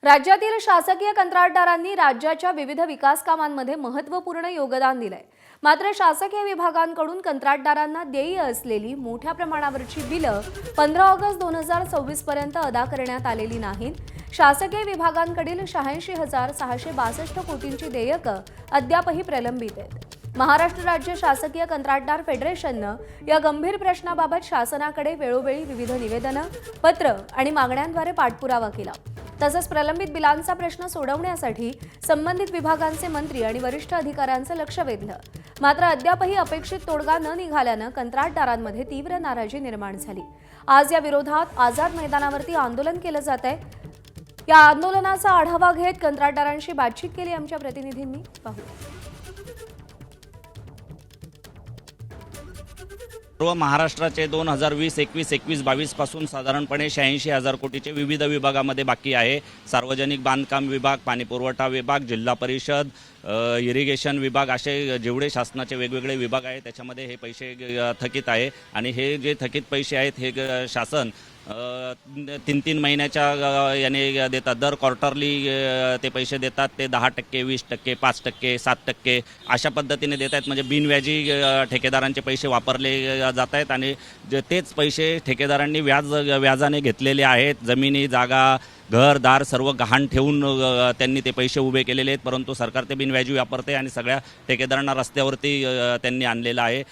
राज्यातील शासकीय कंत्राटदारांनी राज्याच्या विविध विकास कामांमध्ये महत्त्वपूर्ण योगदान दिलंय। मात्र शासकीय विभागांकडून कंत्राटदारांना देय असलेली मोठ्या प्रमाणावरची बिलं 15 ऑगस्ट 2024 पर्यंत अदा करण्यात आलेली नाहीत। शासकीय विभागांकडील 86,662 कोटींची देयकं अद्यापही प्रलंबित आहेत। महाराष्ट्र राज्य शासकीय कंत्राटदार फेडरेशननं या गंभीर प्रश्नाबाबत शासनाकडे वेळोवेळी विविध निवेदनं, पत्र आणि मागण्यांद्वारे पाठपुरावा केला। तसंच प्रलंबित बिलांचा प्रश्न सोडवण्यासाठी संबंधित विभागांचे मंत्री आणि वरिष्ठ अधिकाऱ्यांचं लक्ष वेधलं। मात्र अद्यापही अपेक्षित तोडगा न निघाल्यानं कंत्राटदारांमध्ये तीव्र नाराजी निर्माण झाली। आज या विरोधात आझाद मैदानावरती आंदोलन केलं जात आहे। या आंदोलनाचा आढावा घेत कंत्राटदारांशी बातचीत केली आमच्या प्रतिनिधींनी। पाहूया। सर्व महाराष्ट्राचे 2020, 21, 22 पासून साधारणपणे 86,000 कोटीचे विविध विभागामध्ये बाकी आहे। सार्वजनिक बांधकाम विभाग, पाणीपुरवठा विभाग, जिल्हा परिषद, इरिगेशन विभाग असे जेवढे शासनाचे वेगवेगळे विभाग आहेत त्याच्यामध्ये हे पैसे थकीत आहे आणि हे जे थकीत पैसे आहेत हे शासन 3 महिन्याच्या याने देतात। दर क्वार्टरली ते पैसे देतात। ते 10%, 20%, 5%, 7% अशा पद्धतीने देत आहेत। म्हणजे बिनव्याजी ठेकेदारांचे पैसे वापरले जात आहेत आणि तेच पैसे ठेकेदारांनी व्याजाने घेतलेले आहेत। जमिनी, जागा, घरदार सर्व गहाण ठेवून त्यांनी ते पैसे उभे केलेले आहेत, परंतु सरकार ते बिनव्याजी वापरते आणि सगळ्या ठेकेदारांना रस्त्यावरती त्यांनी आणलेलं आहे।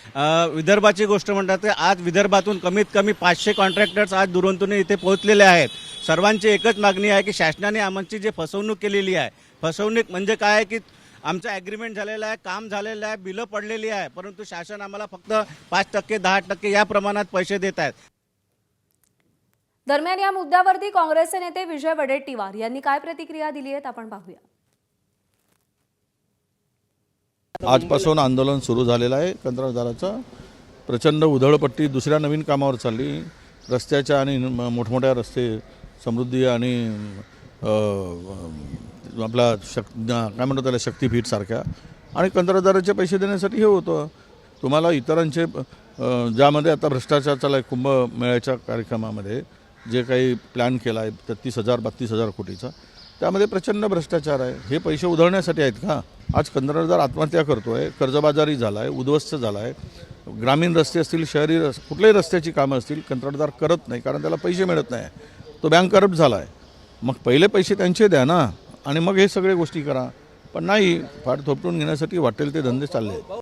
विदर्भाची गोष्ट म्हणतात तर आज विदर्भातून कमीत कमी 500 कॉन्ट्रॅक्टर्स आज दुरंतून इथे पोहोचलेले आहेत। सर्वांची एकच मागणी आहे की शासनाने आमची जी फसवणूक केलेली आहे, फसवणूक म्हणजे काय आहे की आमचं ॲग्रीमेंट झालेलं आहे, काम झालेलं आहे, बिलं पडलेली आहे, परंतु शासन आम्हाला फक्त 5%, 10% या प्रमाणात पैसे देत आहेत। दरम्यान या मुद्द्यावरती काँग्रेसचे नेते विजय वडेट्टीवार यांनी काय प्रतिक्रिया दिली आहे आपण पाहूया। आजपासून आंदोलन सुरू झालेलं आहे। कंत्राटदाराचं प्रचंड उधळपट्टी दुसऱ्या नवीन कामावर चालली। रस्त्याच्या आणि मोठमोठ्या रस्ते, समृद्धी आणि आपला काय म्हणतो त्याला शक्तीपीठ सारख्या आणि कंत्राटदाराचे पैसे देण्यासाठी हे होतं। तुम्हाला इतरांचे ज्यामध्ये आता भ्रष्टाचार चालला आहे, कुंभमेळ्याच्या कार्यक्रमामध्ये जे काही प्लॅन केला आहे 33,000-32,000 कोटीचा, त्यामध्ये प्रचंड भ्रष्टाचार आहे। हे पैसे उधळण्यासाठी आहेत का? आज कंत्राटदार आत्महत्या करतो आहे, कर्जबाजारी झाला आहे, उद्ध्वस्त झाला आहे। ग्रामीण रस्ते असतील, शहरी कुठल्याही रस्त्याची कामं असतील, कंत्राटदार करत नाही कारण त्याला पैसे मिळत नाही। तो बँक करप्ट झाला आहे। मग पहिले पैसे त्यांचे द्या ना आणि मग हे सगळे गोष्टी करा, पण नाही, फार थोपटून घेण्यासाठी वाटेल ते धंदे चालले आहेत।